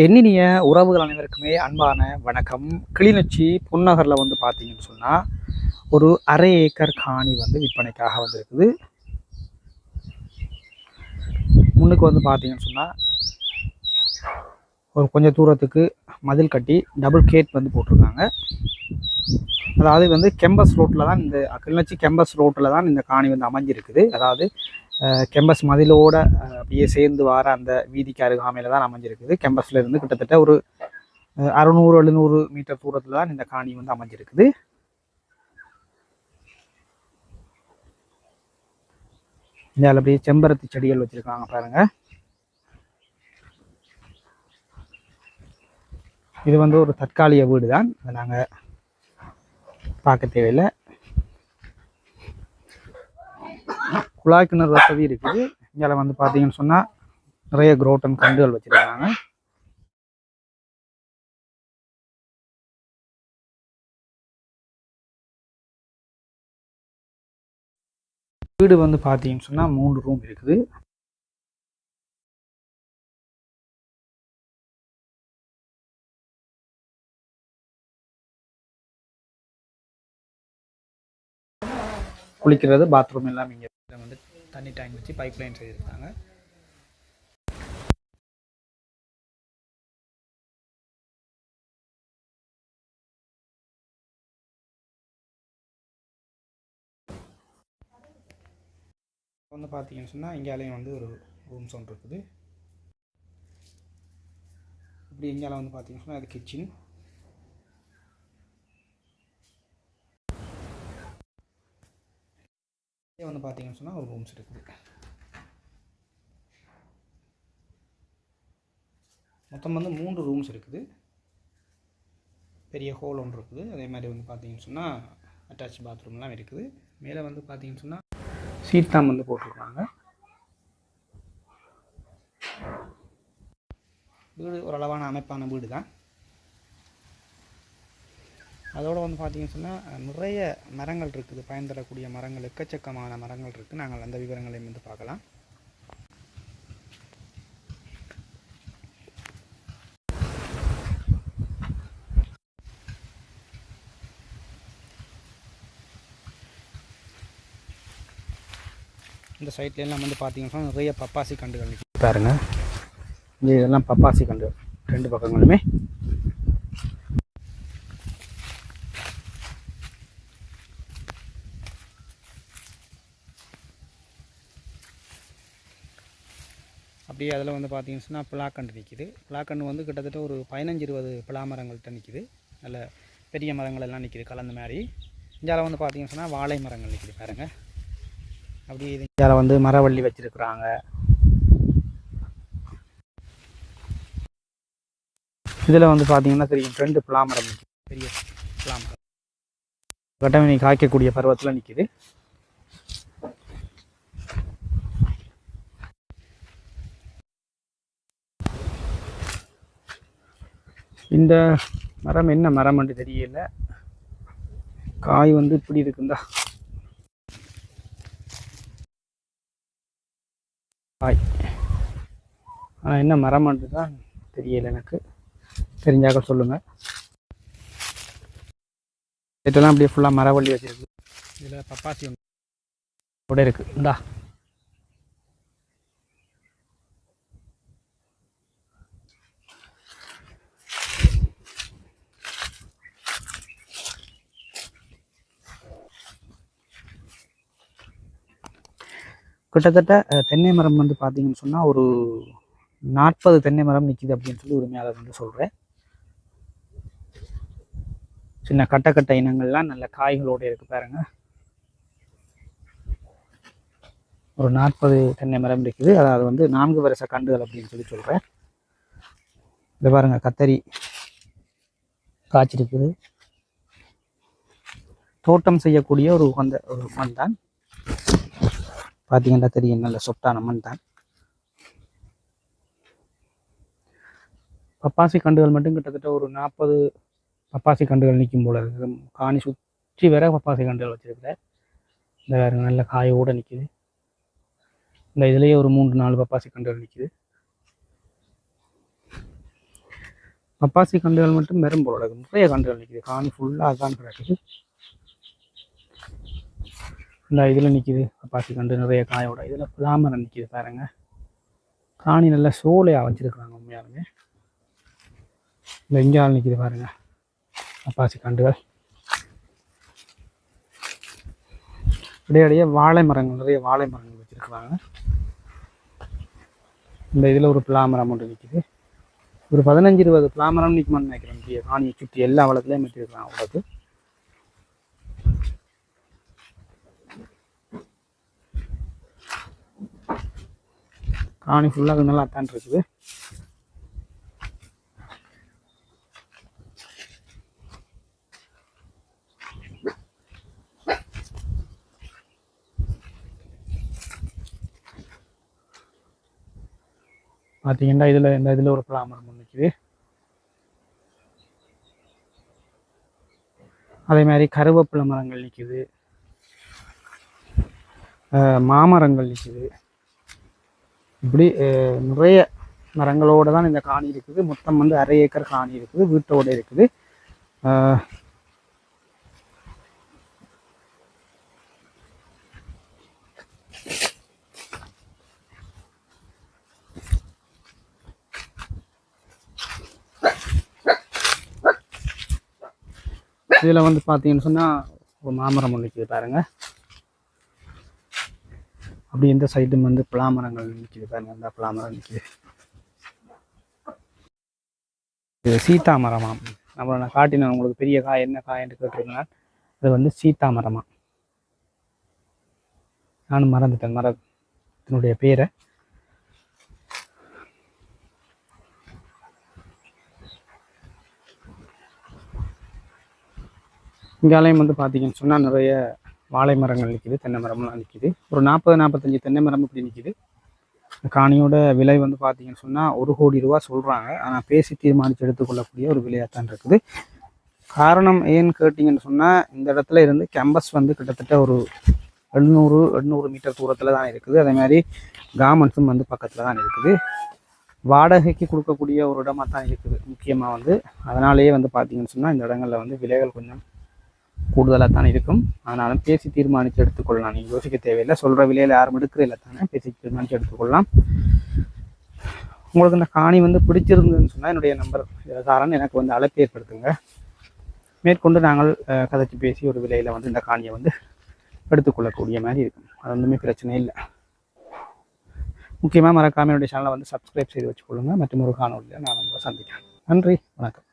எண்ணினிய உறவுகள் அனைவருக்குமே அன்பான வணக்கம். கிளிநொச்சி புன்னகரில் வந்து பார்த்தீங்கன்னு சொன்னால் ஒரு அரை ஏக்கர் காணி வந்து விற்பனைக்காக வந்திருக்குது. முன்னுக்கு வந்து பார்த்தீங்கன்னு சொன்னால் ஒரு கொஞ்சம் தூரத்துக்கு மதில் கட்டி டபுள் கேட் வந்து போட்டிருக்காங்க. அதாவது வந்து கெம்பஸ் ரோட்டில் தான் இந்த கிளிநொச்சி கெம்பஸ் ரோட்டில் தான் இந்த காணி வந்து அமைஞ்சிருக்குது. அதாவது கெம்பஸ் மதிலோட அப்படியே சேர்ந்து வர அந்த வீதிக்கு அருகாமையில் தான் அமைஞ்சிருக்குது. கெம்பஸில் இருந்து கிட்டத்தட்ட ஒரு 600-700 மீட்டர் தூரத்தில் தான் இந்த காணி வந்து அமைஞ்சிருக்குது. இதில் அப்படியே செம்பருத்தி செடிகள் வச்சுருக்காங்க பாருங்க. இது வந்து ஒரு தற்காலிக வீடு தான், அதை நாங்கள் பார்க்க தேவையில்லை. குழாய் கிணறு வசதி இருக்குது. இங்கே வந்து பார்த்தீங்கன்னு சொன்னால் நிறைய குரோட்டன் கண்டுகள் வச்சுருக்காங்க. வீடு வந்து பார்த்தீங்கன்னு சொன்னால் 3 ரூம் இருக்குது. குளிக்கிறது பாத்ரூம் எல்லாம் இங்கே வந்து தண்ணி டேங்க் வச்சு பைப் லைன் செய்திருக்காங்க. வந்து பார்த்தீங்கன்னு சொன்னால் இங்கேயும் வந்து ஒரு ரூம் சவுண்ட் இருக்குது. இப்படி இங்கேலாம் வந்து பார்த்தீங்கன்னு சொன்னால் அது கிச்சன். இதே வந்து பார்த்தீங்கன்னு சொன்னால் ஒரு ரூம்ஸ் இருக்குது. மொத்தம் வந்து 3 ரூம்ஸ் இருக்குது. பெரிய ஹோல் ஒன்று இருக்குது. அதே மாதிரி வந்து பார்த்தீங்கன்னு சொன்னால் அட்டாச் பாத்ரூம்லாம் இருக்குது. மேலே வந்து பார்த்தீங்கன்னு சொன்னால் சீட் தான் வந்து போட்டிருக்காங்க. வீடு ஓரளவான அமைப்பான வீடு தான். அதோடு வந்து பார்த்தீங்கன்னு சொன்னால் நிறைய மரங்கள் இருக்குது. பயன் தரக்கூடிய மரங்கள், எக்கச்சக்கமான மரங்கள் இருக்குது. நாங்கள் அந்த விவரங்களையும் வந்து பார்க்கலாம். இந்த சைட்லாம் வந்து பார்த்தீங்கன்னா நிறைய பப்பாசி கண்டுகள் பாருங்க. இதெல்லாம் பப்பாசி கண்டு 2 பக்கங்களுமே. அப்படியே அதில் வந்து பார்த்தீங்கன்னு சொன்னால் பிளாக்கண்டு நிற்கிது. பிளாக்கண்டு வந்து கிட்டத்தட்ட ஒரு 15-20 பிளாமரங்கள்கிட்ட நிற்கிது. நல்ல பெரிய மரங்கள் எல்லாம் நிற்கிது கலந்த மாதிரி. இந்தியாவில் வந்து பார்த்தீங்கன்னு சொன்னால் வாழை மரங்கள் நிற்கிது பாருங்கள். அப்படி இந்தியாவில் வந்து மரவள்ளி வச்சுருக்குறாங்க. இதில் வந்து பார்த்தீங்கன்னா தெரியும் 2 பிளாமரம் நிற்கிது. பெரிய பிளாமரம் கட்டமணி காய்க்கக்கூடிய பருவத்தில் நிற்கிது. இந்த மரம் என்ன மரம் என்று தெரியல. காய் வந்து இப்படி இருக்குந்தா காய், ஆனால் என்ன மரம் என்று தான் தெரியல. எனக்கு தெரிஞ்சாக்க சொல்லுங்கள். இதெல்லாம் அப்படியே ஃபுல்லாக மரவள்ளி வச்சுருக்கு. இதில் பப்பாசி ஒன்று கூட இருக்குது. இந்தா கிட்டத்தட்ட தென்னை மரம் வந்து பார்த்தீங்கன்னு சொன்னால் ஒரு 40 தென்னை மரம் நிற்கிது அப்படின்னு சொல்லி உரிமையாளர் வந்து சொல்கிறேன். சின்ன கட்ட இனங்கள்லாம் நல்ல காய்களோடு இருக்குது பாருங்க. ஒரு 40 தென்னை மரம் இருக்குது. அதாவது வந்து 4 வருஷ கண்டுகள் அப்படின்னு சொல்லி சொல்கிறேன். இதை பாருங்க, கத்தரி காய்ச்சிருக்குது. தோட்டம் செய்யக்கூடிய ஒரு மண் தான். பார்த்தீங்கன்னா தெரியும், நல்ல சொட்டான மண் தான். பப்பாசி கண்டுகள் மட்டும் கிட்டத்தட்ட ஒரு 40 பப்பாசி கண்டுகள் நிற்கும் போல இருக்குது. காணி சுற்றி வேற பப்பாசி கண்டுகள் வச்சுருக்கிறேன். இந்த வேறு நல்ல காயோடு நிற்கிது. இந்த இதுலேயே ஒரு 3-4 பப்பாசி கண்டுகள் நிற்கிது. பப்பாசி கண்டுகள் மட்டும் வெறும் போல நிறைய கண்டுகள் நிற்கிது. காணி ஃபுல்லாக அதுதான் கிடக்குது. இந்த இதில் நிற்கிது பப்பாசி கண்டு நிறைய காயோட. இதில் பிளாமரம் நிற்கிது பாருங்க. காணி நல்லா சோலையாக வச்சுருக்குறாங்க உண்மையாலுமே. இந்த இஞ்சால் நிற்கிது பாருங்க பப்பாசி கண்டுகள். இடையிடையே வாழை மரங்கள் நிறைய வாழை மரங்கள் வச்சுருக்குறாங்க. இந்த இதில் ஒரு பிளாமரம் ஒன்று நிற்கிது. ஒரு 15-20 பிளாமரம் நிற்குமான்னு நினைக்கிறேன். காணியை சுற்றி எல்லா வளத்துலேயும் வச்சுருக்குறாங்க அவ்வளோக்கு. காணி ஃபுல்லாக நல்லா தான் இருக்குது. பார்த்தீங்கன்னா இதில் ஒரு பிளாமரம் நிற்குது. அதே மாதிரி கருவேப்பிலை மரங்கள் நிற்குது. மாமரங்கள் நிற்குது. இப்படி நிறைய மரங்களோடு தான் இந்த காணி இருக்குது. மொத்தம் வந்து 1/2 ஏக்கர் காணி இருக்குது. வீட்டோடு இருக்குது. இதில் வந்து பார்த்தீங்கன்னு சொன்னால் ஒரு மாமரம் ஒன்று நிற்கிது பாருங்க. அப்படி இந்த சைடும் வந்து பலாமரங்கள் நிற்கிது பாருங்க. இந்த பலாமரம் நிற்கிது. இது சீத்தா மரமா? நான் காட்டினேன் உங்களுக்கு பெரிய காய் என்ன காய்ன்னு கேட்டிருந்தேன். அது வந்து சீத்தா மரமா. நானும் மறந்துட்டேன் மரத்தினுடைய பேரை. இங்காலையும் வந்து பார்த்தீங்கன்னு சொன்னால் நிறைய வாழை மரங்கள் நிற்கிது. தென்னை மரம்லாம் நிற்கிது. ஒரு 40-45 தென்னை மரம் இப்படி நிற்கிது. காணியோட விலை வந்து பார்த்தீங்கன்னு சொன்னால் 1 கோடி ரூபா சொல்கிறாங்க. ஆனால் பேசி தீர்மானித்து எடுத்துக்கொள்ளக்கூடிய ஒரு விலையாகத்தான் இருக்குது. காரணம் ஏன்னு கேட்டிங்கன்னு சொன்னால் இந்த இடத்துல இருந்து கேம்பஸ் வந்து கிட்டத்தட்ட ஒரு 700 மீட்டர் தூரத்தில் தான் இருக்குது. அதே மாதிரி கார்மெண்ட்ஸும் வந்து பக்கத்தில் தான் இருக்குது. வாடகைக்கு கொடுக்கக்கூடிய ஒரு இடமாக தான் இருக்குது முக்கியமாக வந்து. அதனாலேயே வந்து பார்த்தீங்கன்னு சொன்னால் இந்த இடங்களில் வந்து விலைகள் கொஞ்சம் கூடுதலாக தான் இருக்கும். ஆனாலும் பேசி தீர்மானித்து எடுத்துக்கொள்ளலாம். நீங்கள் யோசிக்க தேவையில்லை. சொல்கிற விலையில் யாரும் எடுக்கிறதில்ல தானே. பேசி தீர்மானித்து எடுத்துக்கொள்ளலாம். உங்களுக்கு இந்த காணி வந்து பிடிச்சிருந்ததுன்னு சொன்னால் என்னுடைய நம்பர் காரணம் எனக்கு வந்து அழைப்பு ஏற்படுத்துங்க. மேற்கொண்டு நாங்கள் கதைச்சி பேசி ஒரு விலையில் வந்து இந்த காணியை வந்து எடுத்துக்கொள்ளக்கூடிய மாதிரி இருக்கும். அது ஒன்றுமே பிரச்சனை இல்லை. முக்கியமாக மறக்காமல் என்னுடைய சேனலை வந்து சப்ஸ்கிரைப் செய்து வச்சுக்கொள்ளுங்கள். மற்றும் ஒரு காணொலியில் நான் உங்களை சந்திக்கிறேன். நன்றி, வணக்கம்.